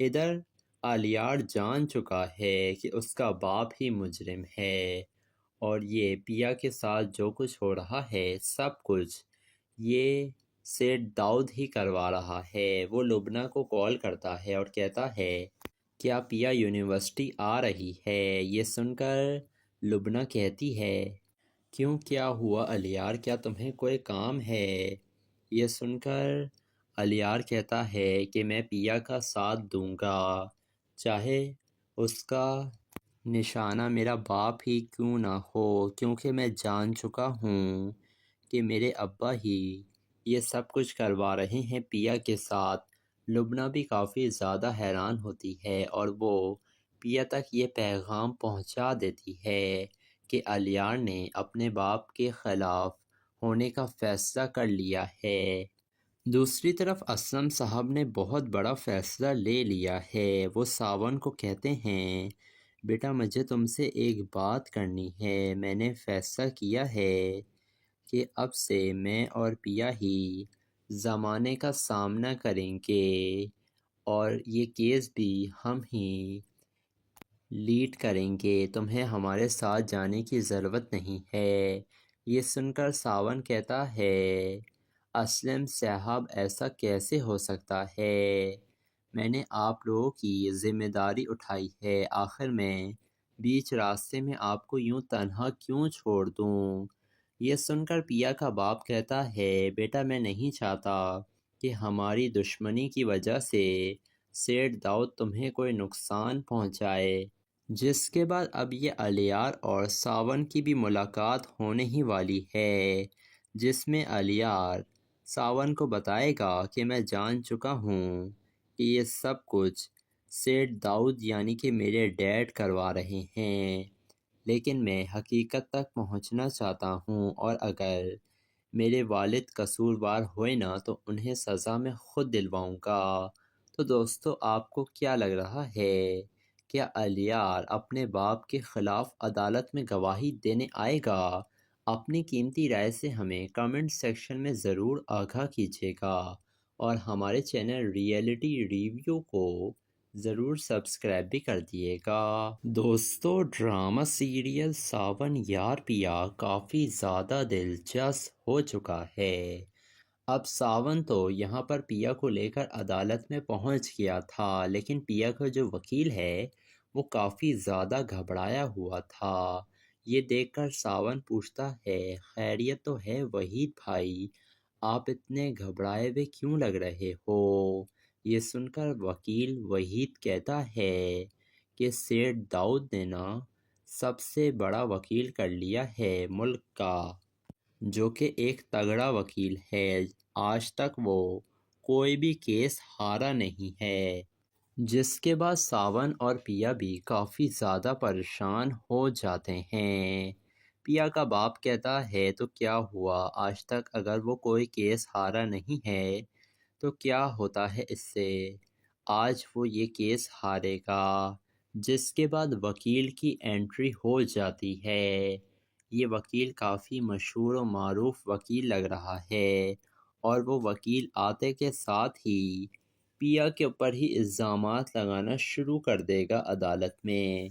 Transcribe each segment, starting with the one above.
ادھر الیار جان چکا ہے کہ اس کا باپ ہی مجرم ہے، اور یہ پیا کے ساتھ جو کچھ ہو رہا ہے سب کچھ یہ سیٹ داؤد ہی کروا رہا ہے۔ وہ لبنہ کو کال کرتا ہے اور کہتا ہے کیا پیا یونیورسٹی آ رہی ہے؟ یہ سن کر لبنہ کہتی ہے کیوں، کیا ہوا الیار، کیا تمہیں کوئی کام ہے؟ یہ سن کر الیار کہتا ہے کہ میں پیا کا ساتھ دوں گا، چاہے اس کا نشانہ میرا باپ ہی کیوں نہ ہو، کیونکہ میں جان چکا ہوں کہ میرے ابا ہی یہ سب کچھ کروا رہے ہیں پیا کے ساتھ۔ لبنہ بھی کافی زیادہ حیران ہوتی ہے اور وہ پیا تک یہ پیغام پہنچا دیتی ہے کہ الیار نے اپنے باپ کے خلاف ہونے کا فیصلہ کر لیا ہے۔ دوسری طرف اسلم صاحب نے بہت بڑا فیصلہ لے لیا ہے۔ وہ ساون کو کہتے ہیں بیٹا مجھے تم سے ایک بات کرنی ہے، میں نے فیصلہ کیا ہے کہ اب سے میں اور پیا ہی زمانے کا سامنا کریں گے اور یہ کیس بھی ہم ہی لیڈ کریں گے، تمہیں ہمارے ساتھ جانے کی ضرورت نہیں ہے۔ یہ سن کر ساون کہتا ہے اسلم صاحب ایسا کیسے ہو سکتا ہے، میں نے آپ لوگوں کی ذمہ داری اٹھائی ہے، آخر میں بیچ راستے میں آپ کو یوں تنہا کیوں چھوڑ دوں؟ یہ سن کر پیا کا باپ کہتا ہے بیٹا میں نہیں چاہتا کہ ہماری دشمنی کی وجہ سے سیٹ داؤد تمہیں کوئی نقصان پہنچائے۔ جس کے بعد اب یہ الیار اور ساون کی بھی ملاقات ہونے ہی والی ہے، جس میں الیار ساون کو بتائے گا کہ میں جان چکا ہوں کہ یہ سب کچھ سیٹ داؤد یعنی کہ میرے ڈیڈ کروا رہے ہیں، لیکن میں حقیقت تک پہنچنا چاہتا ہوں اور اگر میرے والد قصوروار ہوئے نا تو انہیں سزا میں خود دلواؤں گا۔ تو دوستو آپ کو کیا لگ رہا ہے، کیا الیار اپنے باپ کے خلاف عدالت میں گواہی دینے آئے گا؟ اپنی قیمتی رائے سے ہمیں کمنٹ سیکشن میں ضرور آگاہ کیجیے گا اور ہمارے چینل ریئلٹی ریویو کو ضرور سبسکرائب بھی کر دیے گا۔ دوستو ڈرامہ سیریل ساون یار پیا کافی زیادہ دلچسپ ہو چکا ہے۔ اب ساون تو یہاں پر پیا کو لے کر عدالت میں پہنچ گیا تھا، لیکن پیا کا جو وکیل ہے وہ کافی زیادہ گھبرایا ہوا تھا۔ یہ دیکھ کر ساون پوچھتا ہے خیریت تو ہے وحید بھائی، آپ اتنے گھبرائے ہوئے کیوں لگ رہے ہو؟ یہ سن کر وکیل وحید کہتا ہے کہ سیٹ داؤد نے نا سب سے بڑا وکیل کر لیا ہے ملک کا، جو کہ ایک تگڑا وکیل ہے، آج تک وہ کوئی بھی کیس ہارا نہیں ہے۔ جس کے بعد ساون اور پیا بھی کافی زیادہ پریشان ہو جاتے ہیں۔ پیا کا باپ کہتا ہے تو کیا ہوا، آج تک اگر وہ کوئی کیس ہارا نہیں ہے تو کیا ہوتا ہے اس سے، آج وہ یہ کیس ہارے گا۔ جس کے بعد وکیل کی انٹری ہو جاتی ہے۔ یہ وکیل کافی مشہور و معروف وکیل لگ رہا ہے اور وہ وکیل آتے کے ساتھ ہی پیا کے اوپر ہی الزامات لگانا شروع کر دے گا عدالت میں۔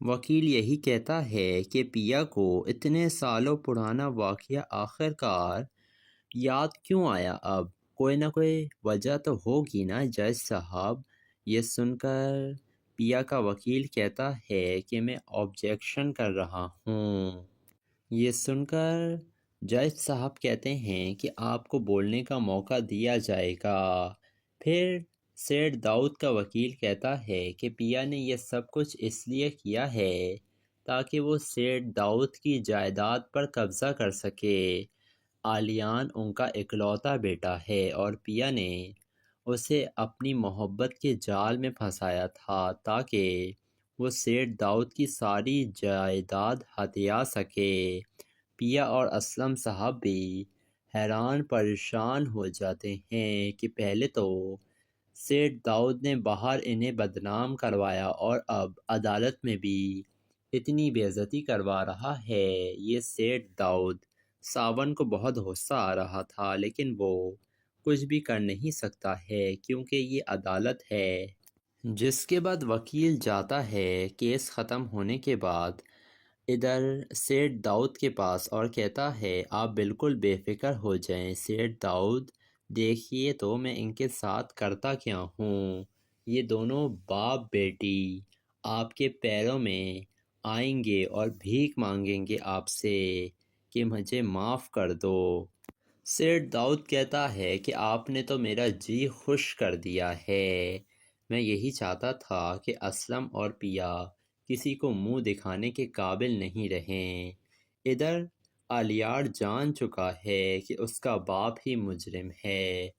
وکیل یہی کہتا ہے کہ پیا کو اتنے سالوں پرانا واقعہ آخر کار یاد کیوں آیا، اب کوئی نہ کوئی وجہ تو ہوگی نا جج صاحب۔ یہ سن کر پیا کا وکیل کہتا ہے کہ میں آبجیکشن کر رہا ہوں۔ یہ سن کر جج صاحب کہتے ہیں کہ آپ کو بولنے کا موقع دیا جائے گا۔ پھر سیٹ داؤد کا وکیل کہتا ہے کہ پیا نے یہ سب کچھ اس لیے کیا ہے تاکہ وہ سیٹ داؤد کی جائیداد پر قبضہ کر سکے۔ آلیان ان کا اکلوتا بیٹا ہے اور پیا نے اسے اپنی محبت کے جال میں پھنسایا تھا تاکہ وہ سیٹ داؤد کی ساری جائیداد ہتھیا سکے۔ پیا اور اسلم صاحب بھی حیران پریشان ہو جاتے ہیں کہ پہلے تو سیٹ داؤد نے باہر انہیں بدنام کروایا اور اب عدالت میں بھی اتنی بے عزتی کروا رہا ہے۔ یہ سیٹ داؤد ساون کو بہت غصہ آ رہا تھا، لیکن وہ کچھ بھی کر نہیں سکتا ہے کیونکہ یہ عدالت ہے۔ جس کے بعد وکیل جاتا ہے کیس ختم ہونے کے بعد ادھر سیٹھ داؤد کے پاس اور کہتا ہے آپ بالکل بے فکر ہو جائیں سیٹھ داؤد، دیکھیے تو میں ان کے ساتھ کرتا کیا ہوں، یہ دونوں باپ بیٹی آپ کے پیروں میں آئیں گے اور بھیک مانگیں گے آپ سے کہ مجھے معاف کر دو۔ سیٹھ داؤد کہتا ہے کہ آپ نے تو میرا جی خوش کر دیا ہے، میں یہی چاہتا تھا کہ اسلم اور پیا کسی کو منہ دکھانے کے قابل نہیں رہیں۔ ادھر الیار جان چکا ہے کہ اس کا باپ ہی مجرم ہے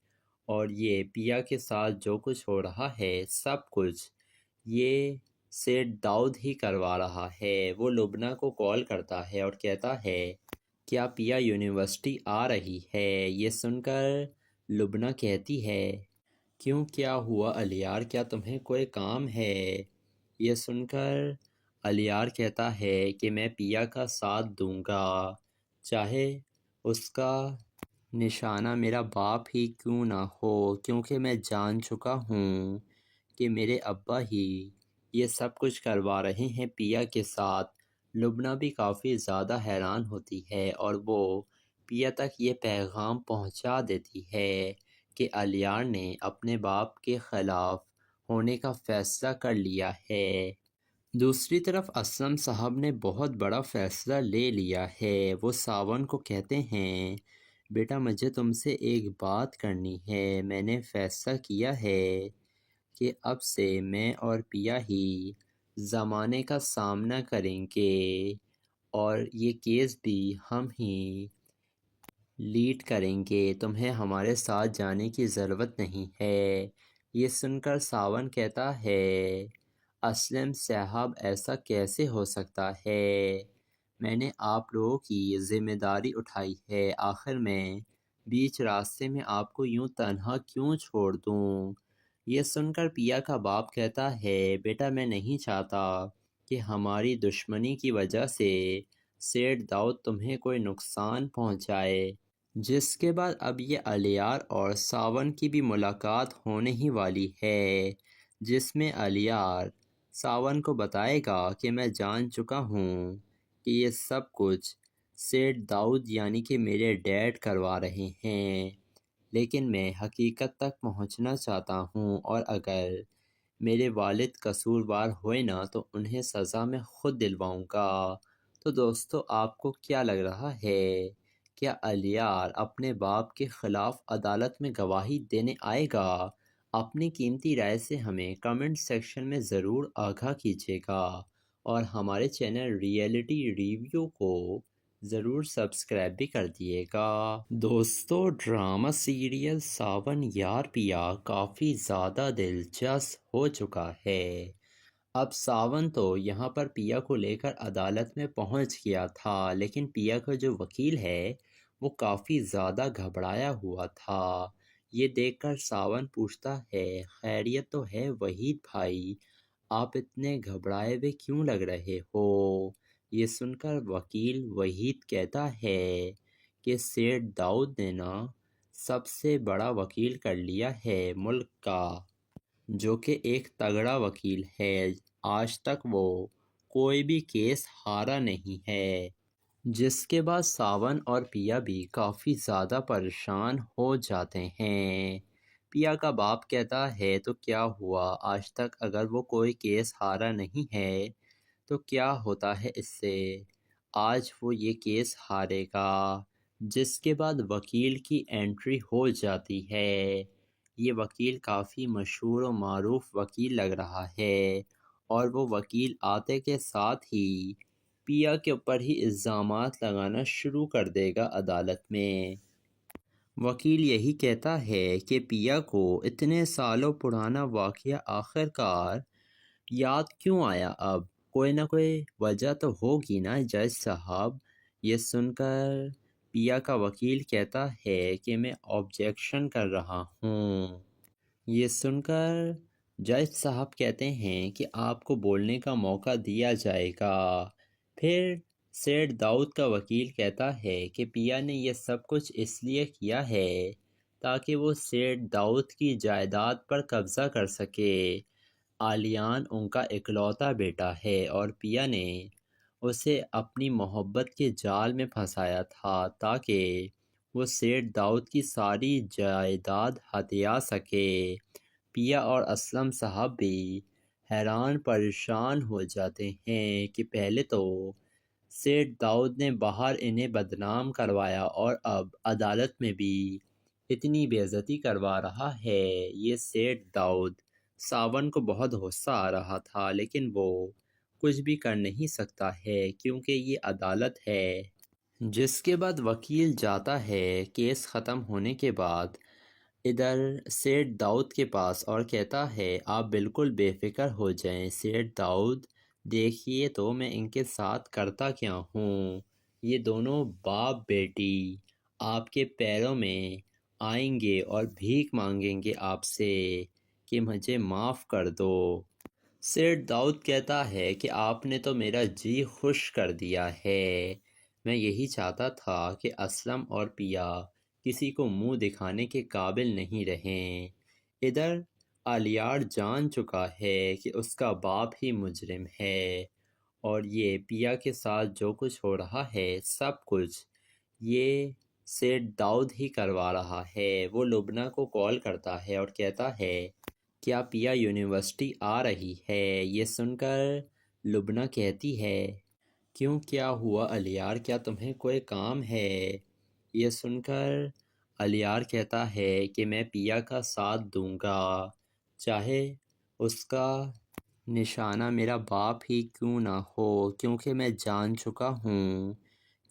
اور یہ پیا کے ساتھ جو کچھ ہو رہا ہے سب کچھ یہ سیٹھ داؤد ہی کروا رہا ہے۔ وہ لبنہ کو کال کرتا ہے اور کہتا ہے کیا پیا یونیورسٹی آ رہی ہے؟ یہ سن کر لبنہ کہتی ہے کیوں، کیا ہوا الیار، کیا تمہیں کوئی کام ہے؟ یہ سن کر الیار کہتا ہے کہ میں پیا کا ساتھ دوں گا چاہے اس کا نشانہ میرا باپ ہی کیوں نہ ہو، کیونکہ میں جان چکا ہوں کہ میرے ابا ہی یہ سب کچھ کروا رہے ہیں پیا کے ساتھ۔ لبنہ بھی کافی زیادہ حیران ہوتی ہے اور وہ پیا تک یہ پیغام پہنچا دیتی ہے کہ الیار نے اپنے باپ کے خلاف ہونے کا فیصلہ کر لیا ہے۔ دوسری طرف اسلم صاحب نے بہت بڑا فیصلہ لے لیا ہے۔ وہ ساون کو کہتے ہیں بیٹا مجھے تم سے ایک بات کرنی ہے، میں نے فیصلہ کیا ہے کہ اب سے میں اور پیا ہی زمانے کا سامنا کریں گے اور یہ کیس بھی ہم ہی لیڈ کریں گے، تمہیں ہمارے ساتھ جانے کی ضرورت نہیں ہے۔ یہ سن کر ساون کہتا ہے اسلم صاحب ایسا کیسے ہو سکتا ہے، میں نے آپ لوگوں کی ذمہ داری اٹھائی ہے، آخر میں بیچ راستے میں آپ کو یوں تنہا کیوں چھوڑ دوں؟ یہ سن کر پیا کا باپ کہتا ہے بیٹا میں نہیں چاہتا کہ ہماری دشمنی کی وجہ سے سیٹھ داؤد تمہیں کوئی نقصان پہنچائے۔ جس کے بعد اب یہ الیار اور ساون کی بھی ملاقات ہونے ہی والی ہے، جس میں الیار ساون کو بتائے گا کہ میں جان چکا ہوں کہ یہ سب کچھ سیٹھ داؤد یعنی کہ میرے ڈیڈ کروا رہے ہیں، لیکن میں حقیقت تک پہنچنا چاہتا ہوں اور اگر میرے والد قصوروار ہوئے نا تو انہیں سزا میں خود دلواؤں گا۔ تو دوستو آپ کو کیا لگ رہا ہے، کیا الیار اپنے باپ کے خلاف عدالت میں گواہی دینے آئے گا؟ اپنی قیمتی رائے سے ہمیں کمنٹ سیکشن میں ضرور آگاہ کیجیے گا اور ہمارے چینل ریئلٹی ریویو کو ضرور سبسکرائب بھی کر دیے گا۔ دوستو ڈرامہ سیریل ساون یار پیا کافی زیادہ دلچسپ ہو چکا ہے۔ اب ساون تو یہاں پر پیا کو لے کر عدالت میں پہنچ گیا تھا، لیکن پیا کا جو وکیل ہے وہ کافی زیادہ گھبرایا ہوا تھا۔ یہ دیکھ کر ساون پوچھتا ہے خیریت تو ہے وحید بھائی، آپ اتنے گھبرائے ہوئے کیوں لگ رہے ہو؟ یہ سن کر وکیل وحید کہتا ہے کہ سیٹھ داؤد نے نا سب سے بڑا وکیل کر لیا ہے ملک کا، جو کہ ایک تگڑا وکیل ہے، آج تک وہ کوئی بھی کیس ہارا نہیں ہے۔ جس کے بعد ساون اور پیا بھی کافی زیادہ پریشان ہو جاتے ہیں۔ پیا کا باپ کہتا ہے تو کیا ہوا، آج تک اگر وہ کوئی کیس ہارا نہیں ہے تو کیا ہوتا ہے اس سے، آج وہ یہ کیس ہارے گا۔ جس کے بعد وکیل کی انٹری ہو جاتی ہے۔ یہ وکیل کافی مشہور و معروف وکیل لگ رہا ہے اور وہ وکیل آتے کے ساتھ ہی پیا کے اوپر ہی الزامات لگانا شروع کر دے گا عدالت میں۔ وکیل یہی کہتا ہے کہ پیا کو اتنے سالوں پرانا واقعہ آخر کار یاد کیوں آیا، اب کوئی نہ کوئی وجہ تو ہوگی نا جج صاحب۔ یہ سن کر پیا کا وکیل کہتا ہے کہ میں آبجیکشن کر رہا ہوں۔ یہ سن کر جج صاحب کہتے ہیں کہ آپ کو بولنے کا موقع دیا جائے گا۔ پھر سیٹھ داؤد کا وکیل کہتا ہے کہ پیا نے یہ سب کچھ اس لیے کیا ہے تاکہ وہ سیٹ داؤد کی جائیداد پر قبضہ کر سکے۔ آلیان ان کا اکلوتا بیٹا ہے اور پیا نے اسے اپنی محبت کے جال میں پھنسایا تھا تاکہ وہ سیٹ داؤد کی ساری جائیداد ہتھیا سکے۔ پیا اور اسلم صاحب بھی حیران پریشان ہو جاتے ہیں کہ پہلے تو سیٹ داؤد نے باہر انہیں بدنام کروایا اور اب عدالت میں بھی اتنی بے عزتی کروا رہا ہے۔ یہ سیٹ داؤد ساون کو بہت غصہ آ رہا تھا، لیکن وہ کچھ بھی کر نہیں سکتا ہے کیونکہ یہ عدالت ہے۔ جس کے بعد وکیل جاتا ہے کیس ختم ہونے کے بعد ادھر سیٹ داؤد کے پاس اور کہتا ہے آپ بالکل بے فکر ہو جائیں سیٹ داؤد، دیکھیے تو میں ان کے ساتھ کرتا کیا ہوں۔ یہ دونوں باپ بیٹی آپ کے پیروں میں آئیں گے اور بھیک مانگیں گے آپ سے کہ مجھے معاف کر دو۔ سیٹ داؤد کہتا ہے کہ آپ نے تو میرا جی خوش کر دیا ہے، میں یہی چاہتا تھا کہ اسلم اور پیا کسی کو منہ دکھانے کے قابل نہیں رہیں۔ ادھر الیار جان چکا ہے کہ اس کا باپ ہی مجرم ہے اور یہ پیا کے ساتھ جو کچھ ہو رہا ہے سب کچھ یہ سیٹ داؤد ہی کروا رہا ہے۔ وہ لبنہ کو کال کرتا ہے اور کہتا ہے کیا پیا یونیورسٹی آ رہی ہے؟ یہ سن کر لبنہ کہتی ہے کیوں، کیا ہوا الیار، کیا تمہیں کوئی کام ہے؟ یہ سن کر الیار کہتا ہے کہ میں پیا کا ساتھ دوں گا چاہے اس کا نشانہ میرا باپ ہی کیوں نہ ہو، کیونکہ میں جان چکا ہوں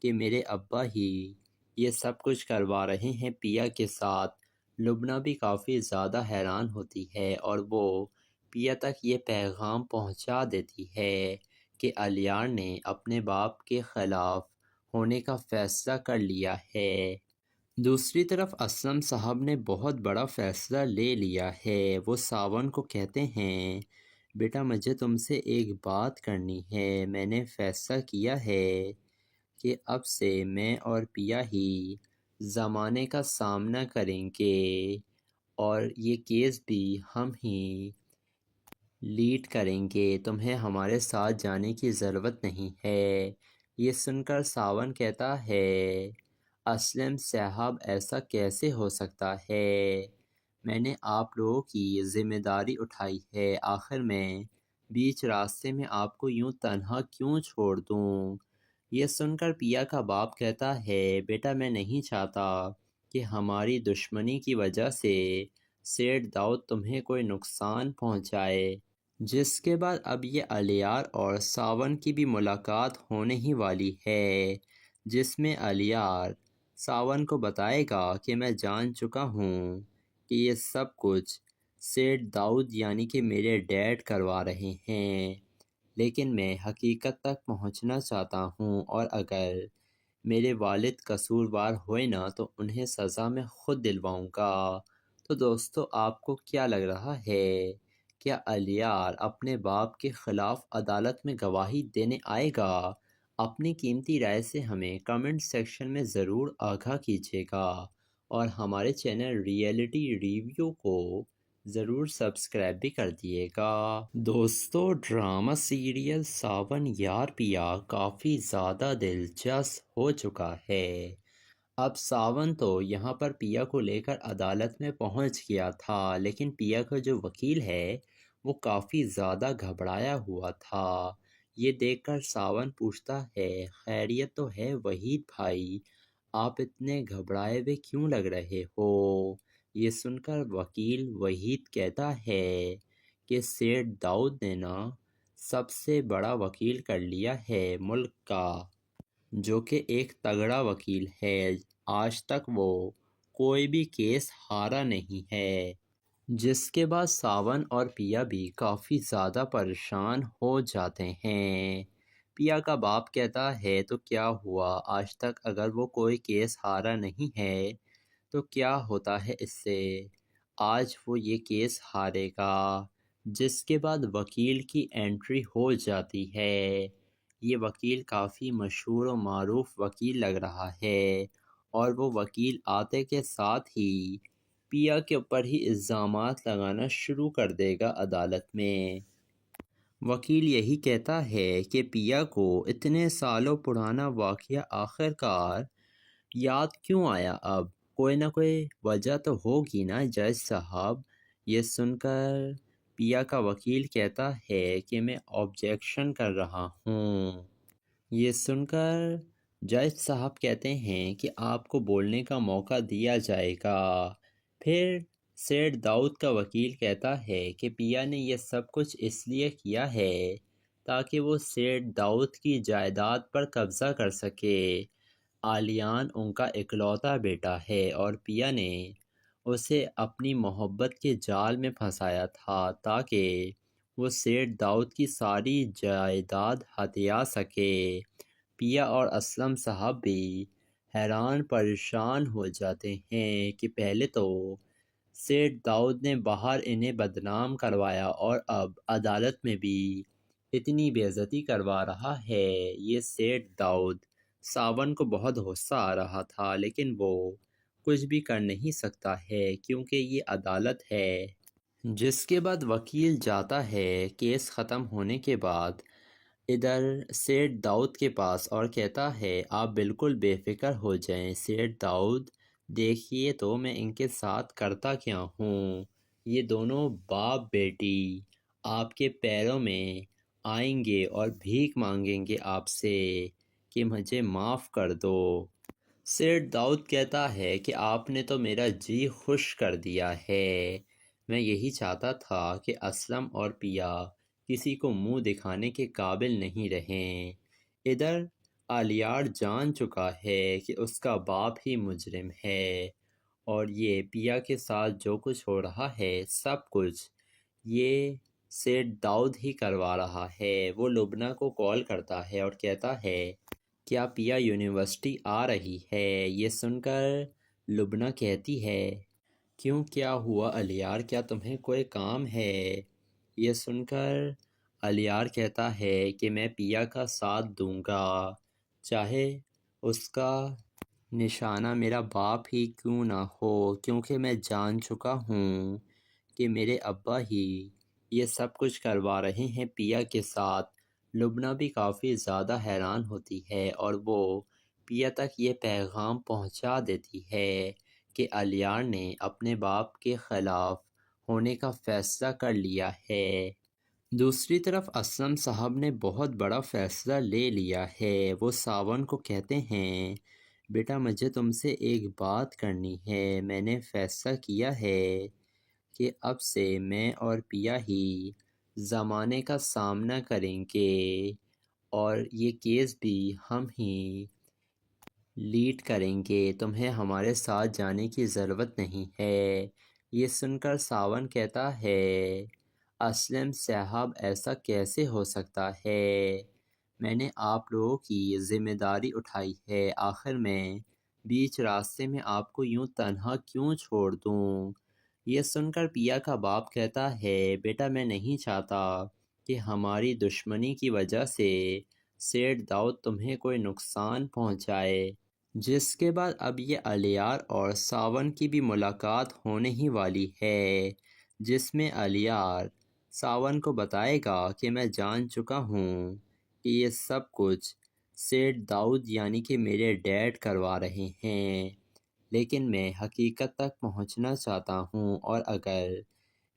کہ میرے ابا ہی یہ سب کچھ کروا رہے ہیں پیا کے ساتھ۔ لبنہ بھی کافی زیادہ حیران ہوتی ہے اور وہ پیا تک یہ پیغام پہنچا دیتی ہے کہ الیار نے اپنے باپ کے خلاف ہونے کا فیصلہ کر لیا ہے۔ دوسری طرف اسلم صاحب نے بہت بڑا فیصلہ لے لیا ہے۔ وہ ساون کو کہتے ہیں بیٹا مجھے تم سے ایک بات کرنی ہے، میں نے فیصلہ کیا ہے کہ اب سے میں اور پیا ہی زمانے کا سامنا کریں گے اور یہ کیس بھی ہم ہی لیڈ کریں گے، تمہیں ہمارے ساتھ جانے کی ضرورت نہیں ہے۔ یہ سن کر ساون کہتا ہے اسلم صاحب ایسا کیسے ہو سکتا ہے، میں نے آپ لوگوں کی ذمہ داری اٹھائی ہے، آخر میں بیچ راستے میں آپ کو یوں تنہا کیوں چھوڑ دوں۔ یہ سن کر پیا کا باپ کہتا ہے بیٹا میں نہیں چاہتا کہ ہماری دشمنی کی وجہ سے سیٹ داؤد تمہیں کوئی نقصان پہنچائے۔ جس کے بعد اب یہ الیار اور ساون کی بھی ملاقات ہونے ہی والی ہے، جس میں الیار ساون کو بتائے گا کہ میں جان چکا ہوں کہ یہ سب کچھ سیٹ داؤد یعنی کہ میرے ڈیڈ کروا رہے ہیں، لیکن میں حقیقت تک پہنچنا چاہتا ہوں اور اگر میرے والد قصوروار ہوئے نا تو انہیں سزا میں خود دلواؤں گا۔ تو دوستو آپ کو کیا لگ رہا ہے، کیا الیار اپنے باپ کے خلاف عدالت میں گواہی دینے آئے گا؟ اپنی قیمتی رائے سے ہمیں کمنٹ سیکشن میں ضرور آگاہ کیجیے گا اور ہمارے چینل ریئلٹی ریویو کو ضرور سبسکرائب بھی کر دیے گا۔ دوستو ڈرامہ سیریل ساون یار پیا کافی زیادہ دلچسپ ہو چکا ہے۔ اب ساون تو یہاں پر پیا کو لے کر عدالت میں پہنچ گیا تھا، لیکن پیا کا جو وکیل ہے وہ کافی زیادہ گھبرایا ہوا تھا۔ یہ دیکھ کر ساون پوچھتا ہے خیریت تو ہے وحید بھائی، آپ اتنے گھبرائے ہوئے کیوں لگ رہے ہو؟ یہ سن کر وکیل وحید کہتا ہے کہ سیٹ داؤد نے نا سب سے بڑا وکیل کر لیا ہے ملک کا، جو کہ ایک تگڑا وکیل ہے، آج تک وہ کوئی بھی کیس ہارا نہیں ہے۔ جس کے بعد ساون اور پیا بھی کافی زیادہ پریشان ہو جاتے ہیں۔ پیا کا باپ کہتا ہے تو کیا ہوا، آج تک اگر وہ کوئی کیس ہارا نہیں ہے تو کیا ہوتا ہے اس سے، آج وہ یہ کیس ہارے گا۔ جس کے بعد وکیل کی انٹری ہو جاتی ہے۔ یہ وکیل کافی مشہور و معروف وکیل لگ رہا ہے اور وہ وکیل آتے کے ساتھ ہی پیا کے اوپر ہی الزامات لگانا شروع کر دے گا عدالت میں۔ وکیل یہی کہتا ہے کہ پیا کو اتنے سالوں پرانا واقعہ آخر کار یاد کیوں آیا، اب کوئی نہ کوئی وجہ تو ہوگی نا جج صاحب۔ یہ سن کر پیا کا وکیل کہتا ہے کہ میں آبجیکشن کر رہا ہوں۔ یہ سن کر جج صاحب کہتے ہیں کہ آپ کو بولنے کا موقع دیا جائے گا۔ پھر سیٹھ داؤد کا وکیل کہتا ہے کہ پیا نے یہ سب کچھ اس لیے کیا ہے تاکہ وہ سیٹھ داؤد کی جائیداد پر قبضہ کر سکے۔ آلیان ان کا اکلوتا بیٹا ہے اور پیا نے اسے اپنی محبت کے جال میں پھنسایا تھا تاکہ وہ سیٹھ داؤد کی ساری جائیداد ہتھیا سکے۔ پیا اور اسلم صاحب بھی حیران پریشان ہو جاتے ہیں کہ پہلے تو سیٹھ داؤد نے باہر انہیں بدنام کروایا اور اب عدالت میں بھی اتنی بے عزتی کروا رہا ہے۔ یہ سیٹھ داؤد ساون کو بہت غصہ آ رہا تھا، لیکن وہ کچھ بھی کر نہیں سکتا ہے کیونکہ یہ عدالت ہے۔ جس کے بعد وکیل جاتا ہے کیس ختم ہونے کے بعد ادھر سیٹھ داؤد کے پاس اور کہتا ہے آپ بالکل بے فکر ہو جائیں سیٹھ داؤد، دیکھیے تو میں ان کے ساتھ کرتا کیا ہوں۔ یہ دونوں باپ بیٹی آپ کے پیروں میں آئیں گے اور بھیک مانگیں گے آپ سے کہ مجھے معاف کر دو۔ سیٹھ داؤد کہتا ہے کہ آپ نے تو میرا جی خوش کر دیا ہے، میں یہی چاہتا تھا کہ اسلم اور پیا کسی کو منہ دکھانے کے قابل نہیں رہیں۔ ادھر آلیار جان چکا ہے کہ اس کا باپ ہی مجرم ہے اور یہ پیا کے ساتھ جو کچھ ہو رہا ہے سب کچھ یہ سیٹھ داؤد ہی کروا رہا ہے۔ وہ لبنہ کو کال کرتا ہے اور کہتا ہے کیا پیا یونیورسٹی آ رہی ہے؟ یہ سن کر لبنہ کہتی ہے کیوں، کیا ہوا الیار، کیا تمہیں کوئی کام ہے؟ یہ سن کر الیار کہتا ہے کہ میں پیا کا ساتھ دوں گا چاہے اس کا نشانہ میرا باپ ہی کیوں نہ ہو، کیونکہ میں جان چکا ہوں کہ میرے ابا ہی یہ سب کچھ کروا رہے ہیں پیا کے ساتھ۔ لبنہ بھی کافی زیادہ حیران ہوتی ہے اور وہ پیا تک یہ پیغام پہنچا دیتی ہے کہ الیار نے اپنے باپ کے خلاف ہونے کا فیصلہ کر لیا ہے۔ دوسری طرف اسلم صاحب نے بہت بڑا فیصلہ لے لیا ہے۔ وہ ساون کو کہتے ہیں بیٹا مجھے تم سے ایک بات کرنی ہے، میں نے فیصلہ کیا ہے کہ اب سے میں اور پیا ہی زمانے کا سامنا کریں گے اور یہ کیس بھی ہم ہی لیڈ کریں گے، تمہیں ہمارے ساتھ جانے کی ضرورت نہیں ہے۔ یہ سن کر ساون کہتا ہے اسلم صاحب ایسا کیسے ہو سکتا ہے، میں نے آپ لوگوں کی ذمہ داری اٹھائی ہے، آخر میں بیچ راستے میں آپ کو یوں تنہا کیوں چھوڑ دوں۔ یہ سن کر پیا کا باپ کہتا ہے بیٹا میں نہیں چاہتا کہ ہماری دشمنی کی وجہ سے سیٹھ داؤد تمہیں کوئی نقصان پہنچائے۔ جس کے بعد اب یہ الیار اور ساون کی بھی ملاقات ہونے ہی والی ہے، جس میں الیار ساون کو بتائے گا کہ میں جان چکا ہوں کہ یہ سب کچھ سیٹھ داؤد یعنی کہ میرے ڈیڈ کروا رہے ہیں، لیکن میں حقیقت تک پہنچنا چاہتا ہوں اور اگر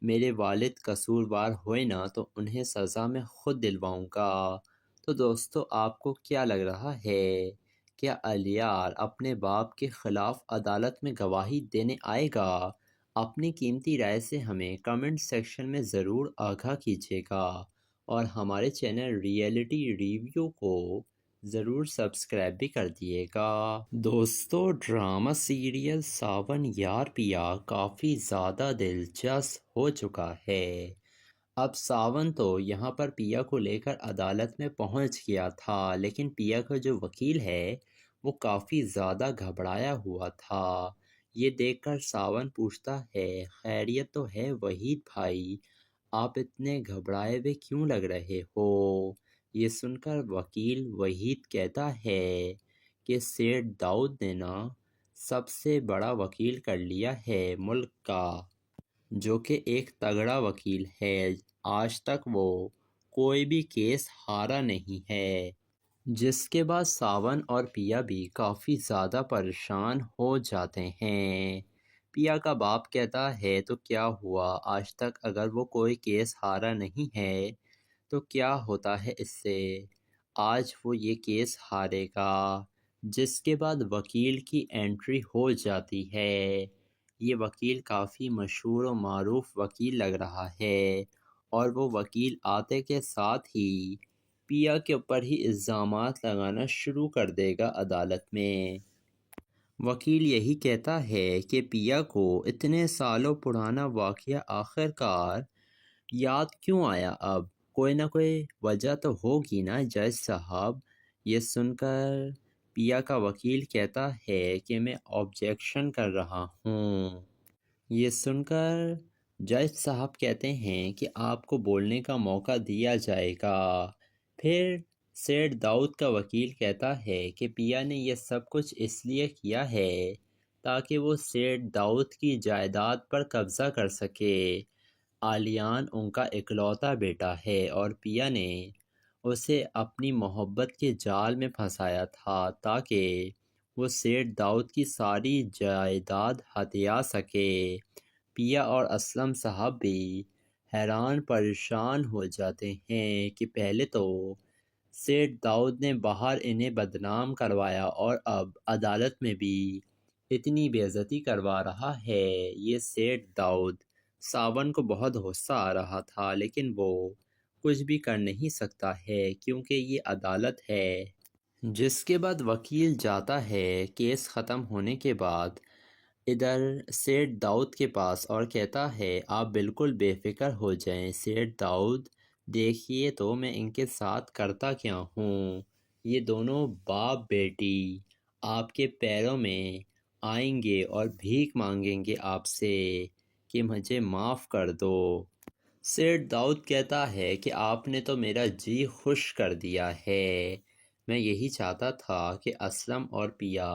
میرے والد قصوروار ہوئے نا تو انہیں سزا میں خود دلواؤں گا۔ تو دوستو آپ کو کیا لگ رہا ہے، کیا الیار اپنے باپ کے خلاف عدالت میں گواہی دینے آئے گا؟ اپنی قیمتی رائے سے ہمیں کمنٹ سیکشن میں ضرور آگاہ کیجیے گا اور ہمارے چینل ریئلٹی ریویو کو ضرور سبسکرائب بھی کر دیے گا۔ دوستو ڈرامہ سیریل ساون یار پیا کافی زیادہ دلچسپ ہو چکا ہے۔ اب ساون تو یہاں پر پیا کو لے کر عدالت میں پہنچ گیا تھا، لیکن پیا کا جو وکیل ہے وہ کافی زیادہ گھبرایا ہوا تھا۔ یہ دیکھ کر ساون پوچھتا ہے خیریت تو ہے وحید بھائی، آپ اتنے گھبرائے ہوئے کیوں لگ رہے ہو؟ یہ سن کر وکیل وحید کہتا ہے کہ سیٹھ داؤد نے نا سب سے بڑا وکیل کر لیا ہے ملک کا، جو کہ ایک تگڑا وکیل ہے۔ آج تک وہ کوئی بھی کیس ہارا نہیں ہے، جس کے بعد ساون اور پیا بھی کافی زیادہ پریشان ہو جاتے ہیں۔ پیا کا باپ کہتا ہے تو کیا ہوا، آج تک اگر وہ کوئی کیس ہارا نہیں ہے تو کیا ہوتا ہے اس سے، آج وہ یہ کیس ہارے گا۔ جس کے بعد وکیل کی انٹری ہو جاتی ہے۔ یہ وکیل کافی مشہور و معروف وکیل لگ رہا ہے، اور وہ وکیل آتے کے ساتھ ہی پیا کے اوپر ہی الزامات لگانا شروع کر دے گا عدالت میں۔ وکیل یہی کہتا ہے کہ پیا کو اتنے سالوں پرانا واقعہ آخر کار یاد کیوں آیا، اب کوئی نہ کوئی وجہ تو ہوگی نا جج صاحب۔ یہ سن کر پیا کا وکیل کہتا ہے کہ میں آبجیکشن کر رہا ہوں۔ یہ سن کر جج صاحب کہتے ہیں کہ آپ کو بولنے کا موقع دیا جائے گا۔ پھر سیٹ داؤد کا وکیل کہتا ہے کہ پیا نے یہ سب کچھ اس لیے کیا ہے تاکہ وہ سیٹ داؤد کی جائیداد پر قبضہ کر سکے۔ آلیان ان کا اکلوتا بیٹا ہے اور پیا نے اسے اپنی محبت کے جال میں پھنسایا تھا تاکہ وہ سیٹ داؤد کی ساری جائیداد ہتھیا سکے۔ پیا اور اسلم صاحب بھی حیران پریشان ہو جاتے ہیں کہ پہلے تو سیٹ داؤد نے باہر انہیں بدنام کروایا اور اب عدالت میں بھی اتنی بے عزتی کروا رہا ہے۔ یہ سیٹ داؤد ساون کو بہت غصہ آ رہا تھا، لیکن وہ کچھ بھی کر نہیں سکتا ہے کیونکہ یہ عدالت ہے۔ جس کے بعد وکیل جاتا ہے کیس ختم ہونے کے بعد ادھر سیٹ داؤد کے پاس اور کہتا ہے آپ بالکل بے فکر ہو جائیں سیٹ داؤد، دیکھیے تو میں ان کے ساتھ کرتا کیا ہوں۔ یہ دونوں باپ بیٹی آپ کے پیروں میں آئیں گے اور بھیک مانگیں گے آپ سے کہ مجھے معاف کر دو۔ سیٹ داؤد کہتا ہے کہ آپ نے تو میرا جی خوش کر دیا ہے، میں یہی چاہتا تھا کہ اسلم اور پیا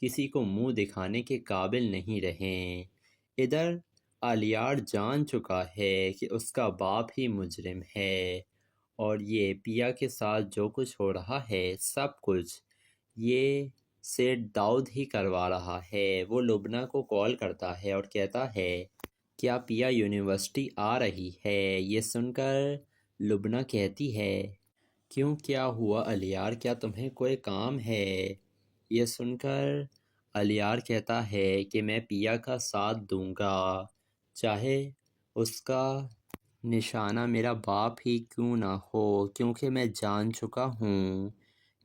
کسی کو منہ دکھانے کے قابل نہیں رہیں۔ ادھر الیار جان چکا ہے کہ اس کا باپ ہی مجرم ہے، اور یہ پیا کے ساتھ جو کچھ ہو رہا ہے سب کچھ یہ سیٹ داؤد ہی کروا رہا ہے۔ وہ لبنہ کو کال کرتا ہے اور کہتا ہے کیا پیا یونیورسٹی آ رہی ہے؟ یہ سن کر لبنہ کہتی ہے کیوں، کیا ہوا الیار، کیا تمہیں کوئی کام ہے؟ یہ سن کر الیار کہتا ہے کہ میں پیا کا ساتھ دوں گا، چاہے اس کا نشانہ میرا باپ ہی کیوں نہ ہو، کیونکہ میں جان چکا ہوں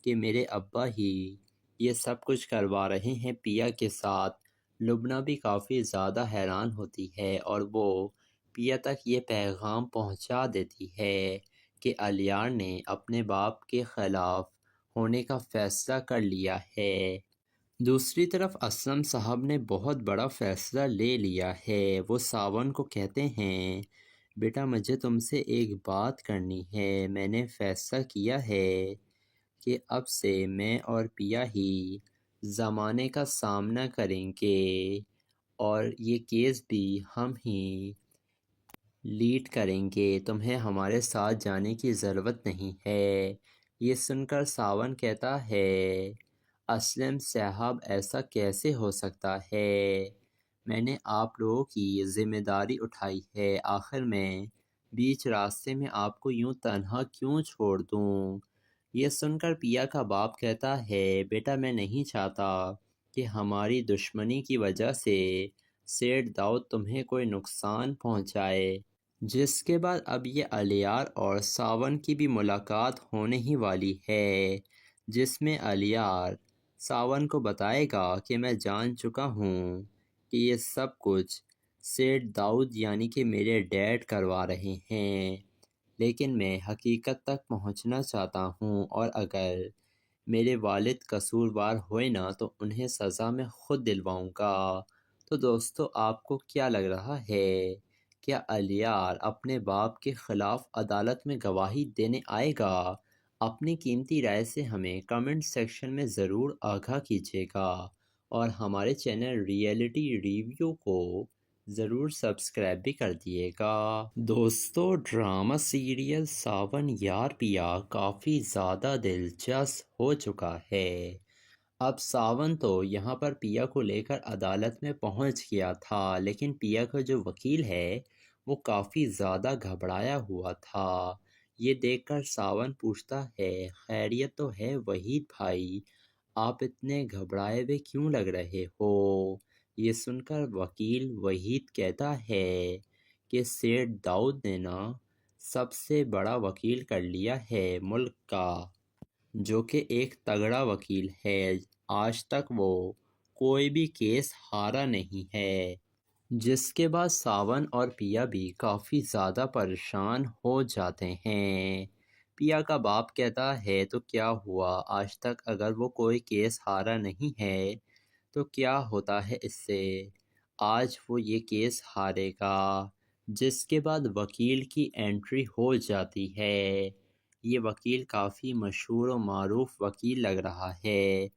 کہ میرے ابا ہی یہ سب کچھ کروا رہے ہیں پیا کے ساتھ۔ لبنہ بھی کافی زیادہ حیران ہوتی ہے اور وہ پیا تک یہ پیغام پہنچا دیتی ہے کہ الیار نے اپنے باپ کے خلاف ہونے کا فیصلہ کر لیا ہے۔ دوسری طرف اسلم صاحب نے بہت بڑا فیصلہ لے لیا ہے۔ وہ ساون کو کہتے ہیں بیٹا مجھے تم سے ایک بات کرنی ہے، میں نے فیصلہ کیا ہے کہ اب سے میں اور پیا ہی زمانے کا سامنا کریں گے اور یہ کیس بھی ہم ہی لیڈ کریں گے، تمہیں ہمارے ساتھ جانے کی ضرورت نہیں ہے۔ یہ سن کر ساون کہتا ہے اسلم صاحب ایسا کیسے ہو سکتا ہے، میں نے آپ لوگوں کی ذمہ داری اٹھائی ہے، آخر میں بیچ راستے میں آپ کو یوں تنہا کیوں چھوڑ دوں؟ یہ سن کر پیا کا باپ کہتا ہے بیٹا میں نہیں چاہتا کہ ہماری دشمنی کی وجہ سے سیٹ داؤد تمہیں کوئی نقصان پہنچائے۔ جس کے بعد اب یہ الیار اور ساون کی بھی ملاقات ہونے ہی والی ہے، جس میں الیار ساون کو بتائے گا کہ میں جان چکا ہوں کہ یہ سب کچھ سیٹ داؤد یعنی کہ میرے ڈیڈ کروا رہے ہیں، لیکن میں حقیقت تک پہنچنا چاہتا ہوں اور اگر میرے والد قصوروار ہوئے نا تو انہیں سزا میں خود دلواؤں گا۔ تو دوستو آپ کو کیا لگ رہا ہے، کیا الیار اپنے باپ کے خلاف عدالت میں گواہی دینے آئے گا؟ اپنی قیمتی رائے سے ہمیں کمنٹ سیکشن میں ضرور آگاہ کیجیے گا اور ہمارے چینل ریئلٹی ریویو کو ضرور سبسکرائب بھی کر دیے گا۔ دوستو، ڈرامہ سیریل ساون یار پیا کافی زیادہ دلچسپ ہو چکا ہے۔ اب ساون تو یہاں پر پیا کو لے کر عدالت میں پہنچ گیا تھا، لیکن پیا کا جو وکیل ہے وہ کافی زیادہ گھبرایا ہوا تھا۔ یہ دیکھ کر ساون پوچھتا ہے، خیریت تو ہے وحید بھائی، آپ اتنے گھبرائے ہوئے کیوں لگ رہے ہو؟ یہ سن کر وکیل وحید کہتا ہے کہ سیٹھ داؤد نے نا سب سے بڑا وکیل کر لیا ہے ملک کا، جو کہ ایک تگڑا وکیل ہے۔ آج تک وہ کوئی بھی کیس ہارا نہیں ہے۔ جس کے بعد ساون اور پیا بھی کافی زیادہ پریشان ہو جاتے ہیں۔ پیا کا باپ کہتا ہے تو کیا ہوا، آج تک اگر وہ کوئی کیس ہارا نہیں ہے تو کیا ہوتا ہے اس سے، آج وہ یہ کیس ہارے گا۔ جس کے بعد وکیل کی انٹری ہو جاتی ہے۔ یہ وکیل کافی مشہور و معروف وکیل لگ رہا ہے،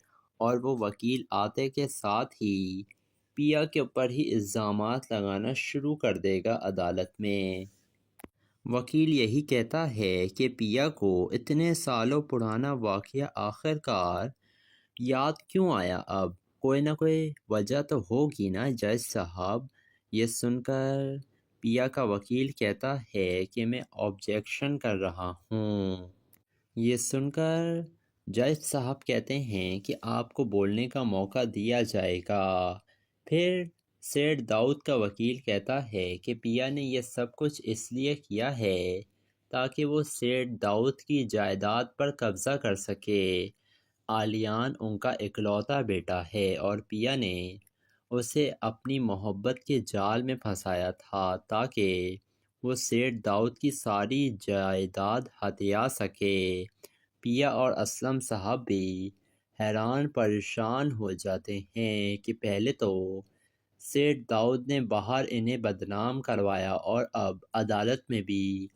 اور وہ وکیل آتے کے ساتھ ہی پیا کے اوپر ہی الزامات لگانا شروع کر دے گا عدالت میں۔ وکیل یہی کہتا ہے کہ پیا کو اتنے سالوں پرانا واقعہ آخر کار یاد کیوں آیا، اب کوئی نہ کوئی وجہ تو ہوگی نا جج صاحب۔ یہ سن کر پیا کا وکیل کہتا ہے کہ میں آبجیکشن کر رہا ہوں۔ یہ سن کر جج صاحب کہتے ہیں کہ آپ کو بولنے کا موقع دیا جائے گا۔ پھر سیٹھ داؤد کا وکیل کہتا ہے کہ پیا نے یہ سب کچھ اس لیے کیا ہے تاکہ وہ سیٹھ داؤد کی جائیداد پر قبضہ کر سکے۔ آلیان ان کا اکلوتا بیٹا ہے اور پیا نے اسے اپنی محبت کے جال میں پھنسایا تھا تاکہ وہ سیٹھ داؤد کی ساری جائیداد ہتھیا سکے۔ پیا اور اسلم صاحب بھی حیران پریشان ہو جاتے ہیں کہ پہلے تو سیٹھ داؤد نے باہر انہیں بدنام کروایا اور اب عدالت میں بھی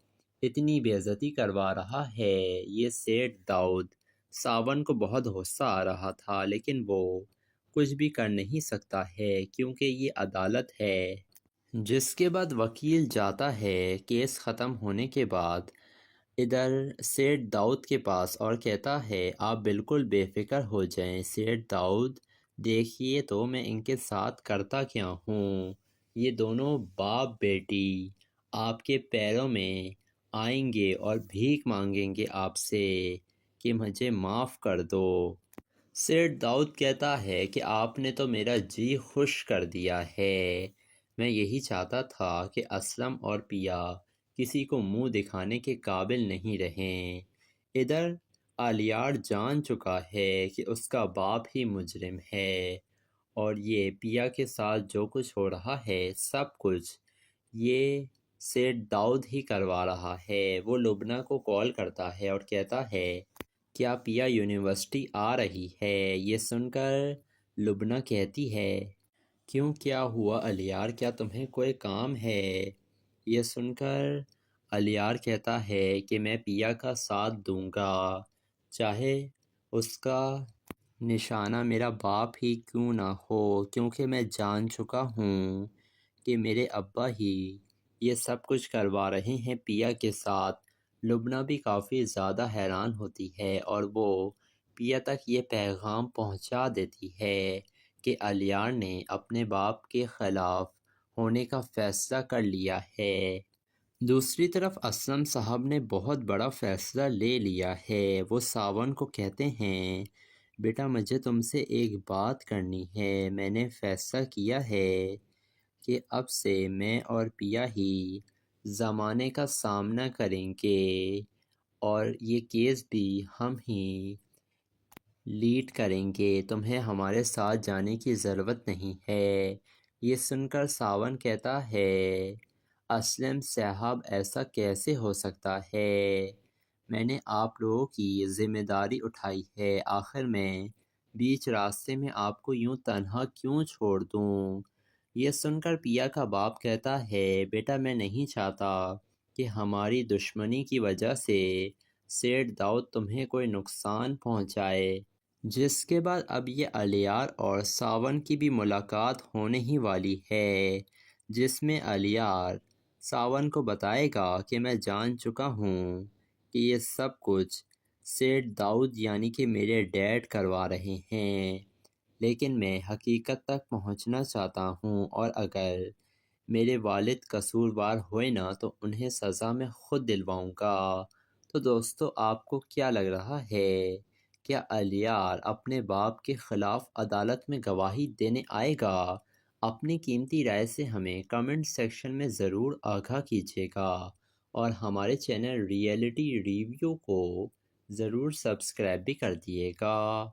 اتنی بے عزتی کروا رہا ہے۔ یہ سیٹھ داؤد، ساون کو بہت غصہ آ رہا تھا، لیکن وہ کچھ بھی کر نہیں سکتا ہے کیونکہ یہ عدالت ہے۔ جس کے بعد وکیل جاتا ہے کیس ختم ہونے کے بعد ادھر سیٹھ داؤد کے پاس اور کہتا ہے آپ بالکل بے فکر ہو جائیں سیٹھ داؤد، دیکھیے تو میں ان کے ساتھ کرتا کیا ہوں۔ یہ دونوں باپ بیٹی آپ کے پیروں میں آئیں گے اور بھیک مانگیں گے آپ سے کہ مجھے معاف کر دو۔ سیٹھ داؤد کہتا ہے کہ آپ نے تو میرا جی خوش کر دیا ہے، میں یہی چاہتا تھا کہ اسلم اور پیا کسی کو منہ دکھانے کے قابل نہیں رہیں۔ ادھر آلیار جان چکا ہے کہ اس کا باپ ہی مجرم ہے، اور یہ پیا کے ساتھ جو کچھ ہو رہا ہے سب کچھ یہ سیٹھ داؤد ہی کروا رہا ہے۔ وہ لبنہ کو کال کرتا ہے اور کہتا ہے کیا پیا یونیورسٹی آ رہی ہے؟ یہ سن کر لبنہ کہتی ہے کیوں، کیا ہوا الیار، کیا تمہیں کوئی کام ہے؟ یہ سن کر الیار کہتا ہے کہ میں پیا کا ساتھ دوں گا، چاہے اس کا نشانہ میرا باپ ہی کیوں نہ ہو، کیونکہ میں جان چکا ہوں کہ میرے ابا ہی یہ سب کچھ کروا رہے ہیں پیا کے ساتھ۔ لبنہ بھی کافی زیادہ حیران ہوتی ہے اور وہ پیا تک یہ پیغام پہنچا دیتی ہے کہ الیار نے اپنے باپ کے خلاف ہونے کا فیصلہ کر لیا ہے۔ دوسری طرف اسلم صاحب نے بہت بڑا فیصلہ لے لیا ہے۔ وہ ساون کو کہتے ہیں بیٹا مجھے تم سے ایک بات کرنی ہے، میں نے فیصلہ کیا ہے کہ اب سے میں اور پیا ہی زمانے کا سامنا کریں گے اور یہ کیس بھی ہم ہی لیڈ کریں گے، تمہیں ہمارے ساتھ جانے کی ضرورت نہیں ہے۔ یہ سن کر ساون کہتا ہے اسلم صاحب ایسا کیسے ہو سکتا ہے، میں نے آپ لوگوں کی ذمہ داری اٹھائی ہے، آخر میں بیچ راستے میں آپ کو یوں تنہا کیوں چھوڑ دوں؟ یہ سن کر پیا کا باپ کہتا ہے بیٹا میں نہیں چاہتا کہ ہماری دشمنی کی وجہ سے سیٹھ داؤد تمہیں کوئی نقصان پہنچائے، جس کے بعد اب یہ الیار اور ساون کی بھی ملاقات ہونے ہی والی ہے، جس میں الیار ساون کو بتائے گا کہ میں جان چکا ہوں کہ یہ سب کچھ سیٹھ داؤد یعنی کہ میرے ڈیڈ کروا رہے ہیں، لیکن میں حقیقت تک پہنچنا چاہتا ہوں، اور اگر میرے والد قصوروار ہوئے نا تو انہیں سزا میں خود دلواؤں گا۔ تو دوستو آپ کو کیا لگ رہا ہے؟ کیا الیار اپنے باپ کے خلاف عدالت میں گواہی دینے آئے گا؟ اپنی قیمتی رائے سے ہمیں کمنٹ سیکشن میں ضرور آگاہ کیجیے گا، اور ہمارے چینل ریئلٹی ریویو کو ضرور سبسکرائب بھی کر دیے گا۔